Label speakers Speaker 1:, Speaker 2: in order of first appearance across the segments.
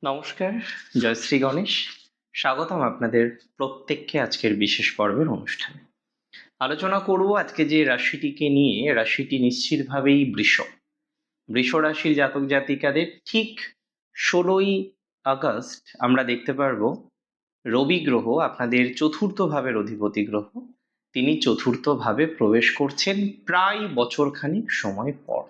Speaker 1: নমস্কার, জয় শ্রী গণেশ। স্বাগতম আপনাদের প্রত্যেককে আজকের বিশেষ পর্বের অনুষ্ঠানে। আলোচনা করব আজকে যে রাশিটিকে নিয়ে। রাশিটি নিশ্চিতভাবেই বৃষ। বৃষ রাশির জাতক জাতিকাদের ঠিক 16ই আগস্ট আমরা দেখতে পারবো রবি গ্রহ, আপনাদের চতুর্থ ভাবের অধিপতি গ্রহ, তিনি চতুর্থ ভাবে প্রবেশ করছেন প্রায় বছরখানিক সময় পর।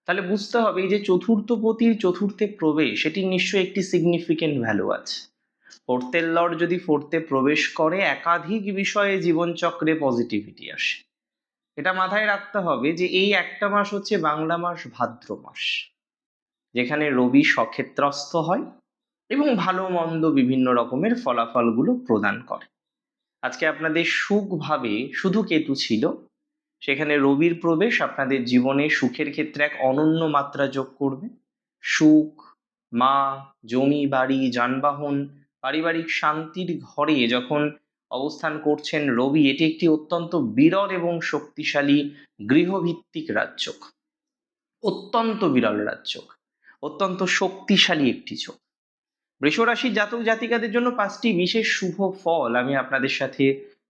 Speaker 1: তাহলে বুঝতে হবে এই যে চতুর্থপতির চতুর্থে প্রবেশ, এটির নিশ্চয়ই একটি সিগনিফিকেন্ট ভ্যালু আছে। ফোর্থের লর্ড যদি ফোর্থে প্রবেশ করে, একাধিক বিষয়ে জীবনচক্রে পজিটিভিটি আসে। এটা মাথায় রাখতে হবে যে এই একটা মাস হচ্ছে বাংলা মাস ভাদ্র মাস, যেখানে রবি সক্ষেত্রস্থ হয় এবং ভালো মন্দ বিভিন্ন রকমের ফলাফলগুলো প্রদান করে। আজকে আপনাদের সুখভাবে শুধু কেতু ছিল, সেখানে রবির প্রবেশ আপনাদের জীবনে সুখের ক্ষেত্রে এক অনন্য মাত্রা যোগ করবে। সুখ, মা, জমি বাড়ি, যানবাহন, পারিবারিক শান্তির ঘরে যখন অবস্থান করছেন রবি, এটি একটি অত্যন্ত বিরল এবং শক্তিশালী গৃহভিত্তিক রাজযোগ। অত্যন্ত বিরল রাজযোগ, অত্যন্ত শক্তিশালী একটি যোগ। বৃষরাশির জাতক জাতিকাদের জন্য 5টি বিশেষ শুভ ফল আমি আপনাদের সাথে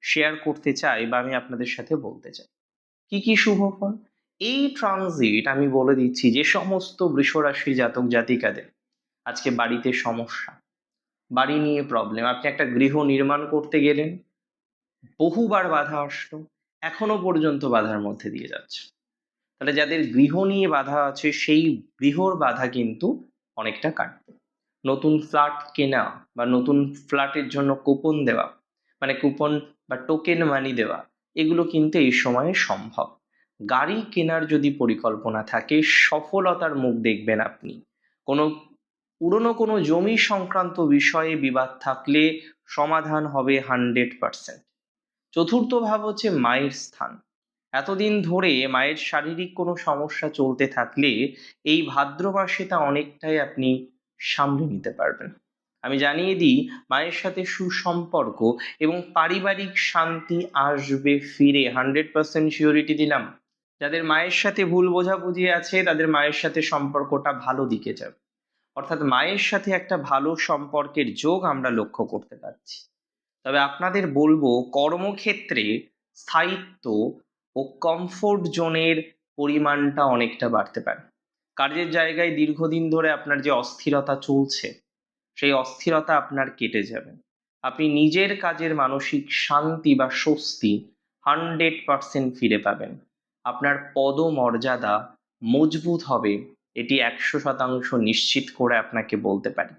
Speaker 1: শেয়ার করতে চাই, বা আমি আপনাদের সাথে বলতে চাই। কি কি শুভ ফল? এই ট্রানজিট আমি বলে দিচ্ছি যে সমস্ত বৃষরাশির জাতক জাতিকাদের আজকে বাড়িতে সমস্যা, বাড়ি নিয়ে প্রবলেম, আপনি একটা গৃহ নির্মাণ করতে গেলেন, বহুবার বাধা আসলো, এখনো পর্যন্ত বাধার মধ্যে দিয়ে যাচ্ছে। তাহলে যাদের গৃহ নিয়ে বাধা আছে, সেই গৃহর বাধা কিন্তু অনেকটা কাটবে। নতুন ফ্ল্যাট কেনা বা নতুন ফ্ল্যাটের জন্য কুপন দেওয়া, মানে কুপন বা টোকেন মানি দেওয়া, এগুলো কিন্তু এই সময়ে সম্ভব। গাড়ি কেনার যদি পরিকল্পনা থাকে, সফলতার মুখ দেখবেন আপনি। কোনো পুরনো কোনো জমি সংক্রান্ত বিষয়ে বিবাদ থাকলে সমাধান হবে 100%। চতুর্থ ভাব হচ্ছে মায়ের স্থান। এতদিন ধরে মায়ের শারীরিক কোনো সমস্যা চলতে থাকলে এই ভাদ্র মাসে তা অনেকটাই আপনি সামলে নিতে পারবেন। আমি জানিয়ে দিই, মায়ের সাথে সুসম্পর্ক এবং পারিবারিক শান্তি আসবে ফিরে, 100% শিওরিটি দিলাম। যাদের মায়ের সাথে ভুল বোঝাবুঝি আছে, তাদের মায়ের সাথে সম্পর্কটা ভালো দিকে যাবে। অর্থাৎ মায়ের সাথে একটা ভালো সম্পর্কের যোগ আমরা লক্ষ্য করতে পারছি। তবে আপনাদের বলবো, কর্মক্ষেত্রে স্থায়িত্ব ও কমফোর্ট জোনের পরিমাণটা অনেকটা বাড়তে পারে। কাজের জায়গায় দীর্ঘদিন ধরে আপনার যে অস্থিরতা চলছে, সেই অস্থিরতা আপনার কেটে যাবে। আপনি নিজের কাজের মানসিক শান্তি বা স্বস্তি 100% ফিরে পাবেন। আপনার পদমর্যাদা মজবুত হবে, এটি 100% নিশ্চিত করে আপনাকে বলতে পারি।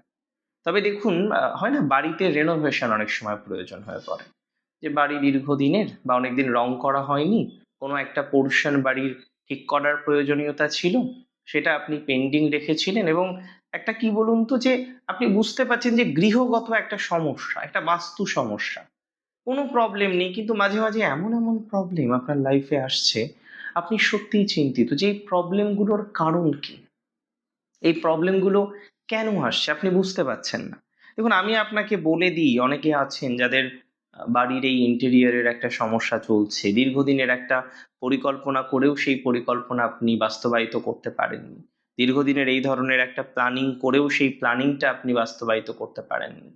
Speaker 1: তবে দেখুন, হয় না বাড়িতে রেনোভেশন অনেক সময় প্রয়োজন হয়ে পড়ে, যে বাড়ি দীর্ঘদিনের বা অনেকদিন রং করা হয়নি, কোনো একটা পোর্শন বাড়ির ঠিক করার প্রয়োজনীয়তা ছিল, সেটা আপনি পেন্ডিং রেখেছিলেন, এবং একটা কি বলুন তো, যে আপনি বুঝতে পারছেন যে গৃহগত একটা সমস্যা, একটা বাস্তু সমস্যা, কোনো প্রবলেম নেই, কিন্তু মাঝে মাঝে এমন এমন প্রবলেম আপনার লাইফে আসছে, আপনি সত্যিই চিন্তিত যে এই প্রবলেমগুলোর কারণ কি, এই প্রবলেমগুলো কেন আসছে, আপনি বুঝতে পারছেন না। দেখুন, আমি আপনাকে বলে দিই, অনেকে আছেন যাদের বাড়ির এই ইন্টেরিয়রের একটা সমস্যা চলছে, দীর্ঘদিনের একটা পরিকল্পনা করেও সেই পরিকল্পনা আপনি বাস্তবায়িত করতে পারেননি, দীর্ঘদিনের এই ধরনের একটা প্ল্যানিং করেও সেই প্ল্যানিংটা আপনি বাস্তবায়িত করতে পারেননি।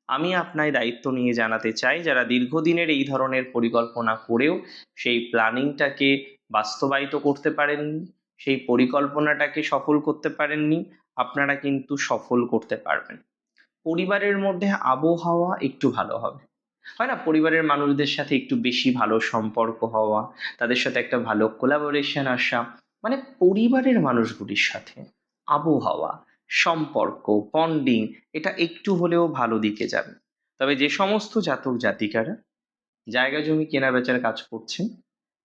Speaker 1: আমি আপনার দায়িত্ব নিয়ে জানাতে চাই, যারা দীর্ঘদিনের এই ধরনের পরিকল্পনা করেও সেই প্ল্যানিংটাকে বাস্তবায়িত করতে পারেননি, সেই পরিকল্পনাটাকে সফল করতে পারেননি, আপনারা কিন্তু সফল করতে পারবেন। পরিবারের মধ্যে আবহাওয়া একটু ভালো হবে। হয় না, পরিবারের মানুষদের সাথে একটু বেশি ভালো সম্পর্ক হওয়া, তাদের সাথে একটা ভালো কোলাবোরেশন আসা, মানে পরিবারের মানুষগুলির সাথে আবহাওয়া, সম্পর্ক, বন্ডিং, এটা একটু হলেও ভালো দিকে যাবে। তবে যে সমস্ত জাতক জাতিকারা জায়গা জমি কেনা বেচার কাজ করছেন,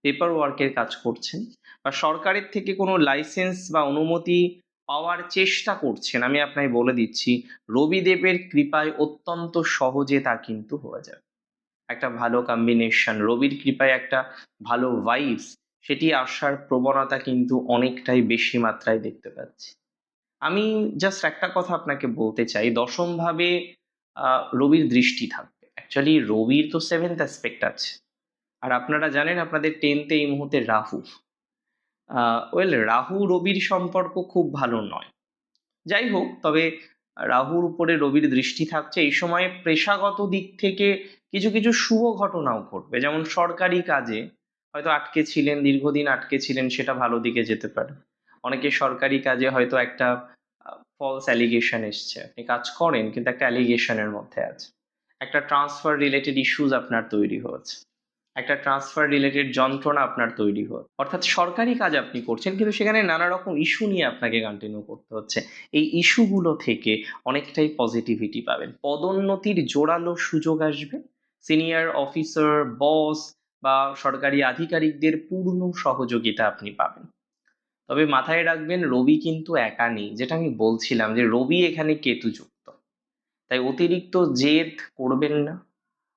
Speaker 1: পেপার ওয়ার্কের কাজ করছেন, বা সরকারের থেকে কোনো লাইসেন্স বা অনুমতি পাওয়ার চেষ্টা করছেন, আমি আপনাকে বলে দিচ্ছি, রবিদেবের কৃপায় অত্যন্ত সহজে তা কিন্তু হয়ে যাবে। একটা ভালো কম্বিনেশন, রবির কৃপায় একটা ভালো ভাইবস, সেটি আসার প্রবণতা কিন্তু অনেকটাই বেশি মাত্রায় দেখতে পাচ্ছি। আমি জাস্ট একটা কথা আপনাকে বলতে চাই, দশম ভাবে রবির দৃষ্টি থাকবে। অ্যাকচুয়ালি রবির তো 7th অ্যাসপেক্ট আছে, আর আপনারা জানেন আপনাদের 10th এই মুহূর্তে রাহু। রাহু রবির সম্পর্ক খুব ভালো নয়। যাই হোক, তবে রাহুর উপরে রবির দৃষ্টি থাকছে, এই সময়ে পেশাগত দিক থেকে কিছু কিছু শুভ ঘটনাও ঘটবে। যেমন সরকারি কাজে হয়তো আটকে ছিলেন, দীর্ঘদিন আটকে ছিলেন, সেটা ভালো দিকে যেতে পারে। অনেকে সরকারি কাজে হয়তো একটা ফলস অ্যালিগেশন এসছে, আপনি কাজ করেন কিন্তু একটা অ্যালিগেশনের মধ্যে আছে, একটা ট্রান্সফার রিলেটেড ইস্যুজ আপনার তৈরি হয়েছে, একটা ট্রান্সফার রিলেটেড যন্ত্রণা আপনার তৈরি হয়, অর্থাৎ সরকারি কাজ আপনি করছেন কিন্তু সেখানে নানা রকম ইস্যু নিয়ে আপনাকে কন্টিনিউ করতে হচ্ছে। এই ইস্যুগুলো থেকে অনেকটাই পজিটিভিটি পাবেন, পদোন্নতির জোরালো সুযোগ আসবে, সিনিয়র অফিসার, বস বা সরকারি আধিকারিকদের পূর্ণ সহযোগিতা আপনি পাবেন। তবে মাথায় রাখবেন রবি কিন্তু একা নেই, যেটা আমি বলছিলাম যে রবি এখানে কেতুযুক্ত, তাই অতিরিক্ত জেদ করবেন না,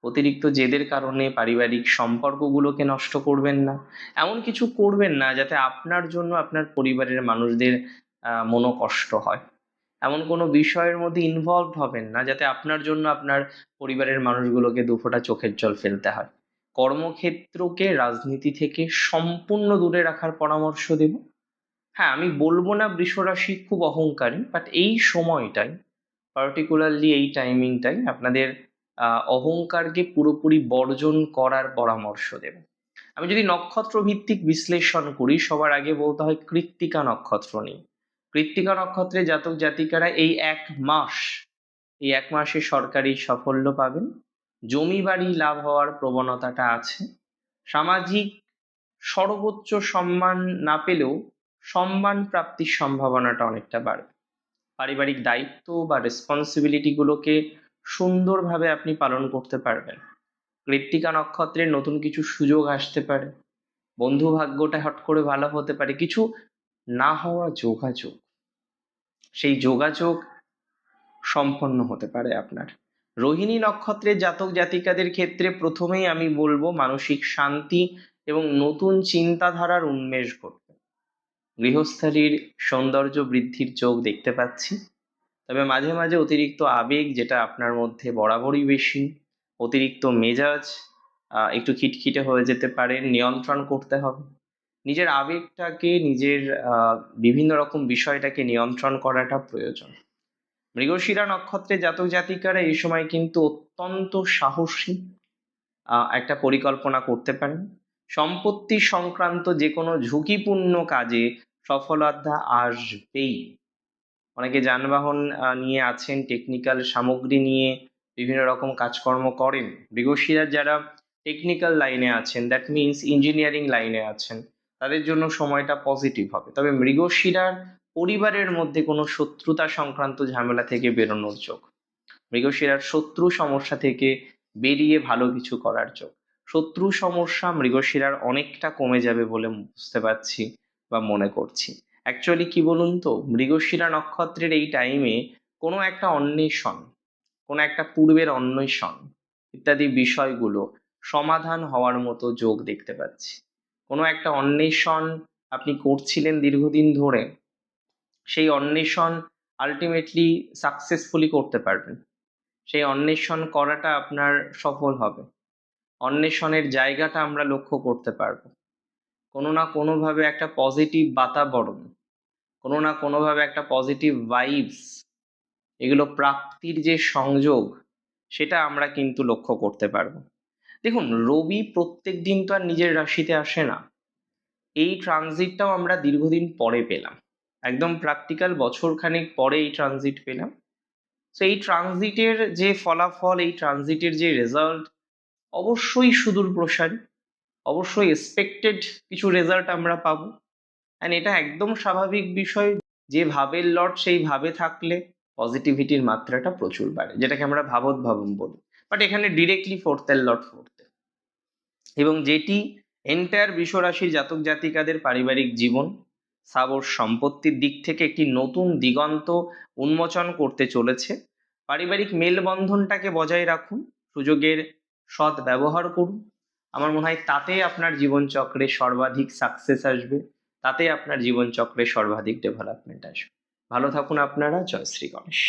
Speaker 1: অতিরিক্ত জেদের কারণে পারিবারিক সম্পর্কগুলোকে নষ্ট করবেন না, এমন কিছু করবেন না যাতে আপনার জন্য আপনার পরিবারের মানুষদের মনোকষ্ট হয়, এমন কোনো বিষয়ের মধ্যে ইনভলভ হবেন না যাতে আপনার জন্য আপনার পরিবারের মানুষগুলোকে দুফোঁটা চোখের জল ফেলতে হয়। কর্মক্ষেত্রকে রাজনীতি থেকে সম্পূর্ণ দূরে রাখার পরামর্শ দেব। হ্যাঁ, আমি বলবো না বৃষরাশি খুব অহংকারী, বাট এই সময়টাই, পার্টিকুলারলি এই টাইমিংটাই আপনাদের অহংকারকে পুরোপুরি বর্জন করার পরামর্শ দেব। আমি যদি নক্ষত্র ভিত্তিক বিশ্লেষণ করি, সবার আগে বলতে হয় কৃত্তিকা নক্ষত্র নিয়ে। কৃত্তিকা নক্ষত্রে জাতক জাতিকারা এই এক মাসে সরকারি সাফল্য পাবেন, জমি বাড়ি লাভ হওয়ার প্রবণতাটা আছে, সামাজিক সর্বোচ্চ সম্মান না পেলেও সম্মান প্রাপ্তির সম্ভাবনাটা অনেকটা বাড়বে, পারিবারিক দায়িত্ব বা রেসপন্সিবিলিটিগুলোকে সুন্দরভাবে আপনি পালন করতে পারবেন। কৃত্তিকা নক্ষত্রের নতুন কিছু সুযোগ আসতে পারে, বন্ধু ভাগ্যটা হট করে ভালো হতে পারে, কিছু না হওয়া যোগাযোগ, সেই যোগাযোগ সম্পন্ন হতে পারে আপনার। রোহিণী নক্ষত্রের জাতক জাতিকাদের ক্ষেত্রে প্রথমেই আমি বলবো মানসিক শান্তি এবং নতুন চিন্তাধারার উন্মেষ ঘটবে, গৃহস্থালির সৌন্দর্য বৃদ্ধির যোগ দেখতে পাচ্ছি। তবে মাঝে মাঝে অতিরিক্ত আবেগ, যেটা আপনার মধ্যে বরাবরই বেশি, অতিরিক্ত মেজাজ, একটু খিটখিটে হয়ে যেতে পারে, নিয়ন্ত্রণ করতে হবে নিজের আবেগটাকে, নিজের বিভিন্ন রকম বিষয়টাকে নিয়ন্ত্রণ করাটা প্রয়োজন। মৃগশিরা নক্ষত্রে জাতক জাতিকারা এই সময় কিন্তু অত্যন্ত সাহসী একটা পরিকল্পনা করতে পারেন, সম্পত্তি সংক্রান্ত যে কোনো ঝুঁকিপূর্ণ কাজে সফলতা আসবেই। অনেকে যানবাহন নিয়ে আছেন, টেকনিক্যাল সামগ্রী নিয়ে বিভিন্ন রকম কাজকর্ম করেন, মৃগশিরার যারা টেকনিক্যাল লাইনে আছেন, দ্যাট মিনস ইঞ্জিনিয়ারিং লাইনে আছেন, তাদের জন্য সময়টা পজিটিভ হবে। তবে মৃগশিরার পরিবারের মধ্যে কোনো শত্রুতা সংক্রান্ত ঝামেলা থেকে বেরোনোর যোগ, মৃগশিরার শত্রু সমস্যা থেকে বেরিয়ে ভালো কিছু করার যোগ, শত্রু সমস্যা মৃগশিরার অনেকটা কমে যাবে বলে বুঝতে পারছি বা মনে করছি। অ্যাকচুয়ালি কি বলুন তো, মৃগশিরা নক্ষত্রের এই টাইমে কোনো একটা অন্বেষণ, কোনো একটা পূর্বের অন্বেষণ ইত্যাদি বিষয়গুলো সমাধান হওয়ার মতো যোগ দেখতে পাচ্ছি। কোনো একটা অন্বেষণ আপনি করছিলেন দীর্ঘদিন ধরে, সেই অন্বেষণ আলটিমেটলি সাকসেসফুলি করতে পারবেন, সেই অন্বেষণ করাটা আপনার সফল হবে, অন্বেষণের জায়গাটা আমরা লক্ষ্য করতে পারবো, কোনো না কোনোভাবে একটা পজিটিভ বাতাবরণ, কোনো না কোনোভাবে একটা পজিটিভ ভাইবস, এগুলো প্রাপ্তির যে সংযোগ, সেটা আমরা কিন্তু লক্ষ্য করতে পারবো। দেখুন, রবি প্রত্যেক দিন তো আর নিজের রাশিতে আসে না, এই ট্রানজিটটাও আমরা দীর্ঘদিন পরে পেলাম, একদম প্র্যাকটিক্যাল বছরখানেক পরে এই ট্রানজিট পেলাম। তো এই ট্রানজিটের যে ফলাফল, এই ট্রানজিটের যে রেজাল্ট অবশ্যই সুদূর প্রসারী, অবশ্যই এক্সপেক্টেড কিছু রেজাল্ট আমরা পাবো। অ্যান্ড এটা একদম স্বাভাবিক বিষয়, যে ভাবের লট সেই ভাবে থাকলে পজিটিভিটির মাত্রাটা প্রচুর বাড়ে, যেটাকে আমরা ভাবোদ্ভাবন বলি, বাট এখানে ডিরেক্টলি ফোর্থের লট ফোর্থে, এবং যেটি এন্টায়ার বৃষরাশির জাতক জাতিকাদের পারিবারিক জীবন, স্থাবর সম্পত্তির দিক থেকে একটি নতুন দিগন্ত উন্মোচন করতে চলেছে। পারিবারিক মেলবন্ধনটাকে বজায় রাখুন, সুযোগের সৎ ব্যবহার করুন, আমার মনে হয় তাতে আপনার জীবনচক্রে সর্বাধিক সাকসেস আসবে, তাতে আপনার জীবনচক্রে সর্বাধিক ডেভেলপমেন্ট আসবে। ভালো থাকুন আপনারা। জয় শ্রী গণেশ।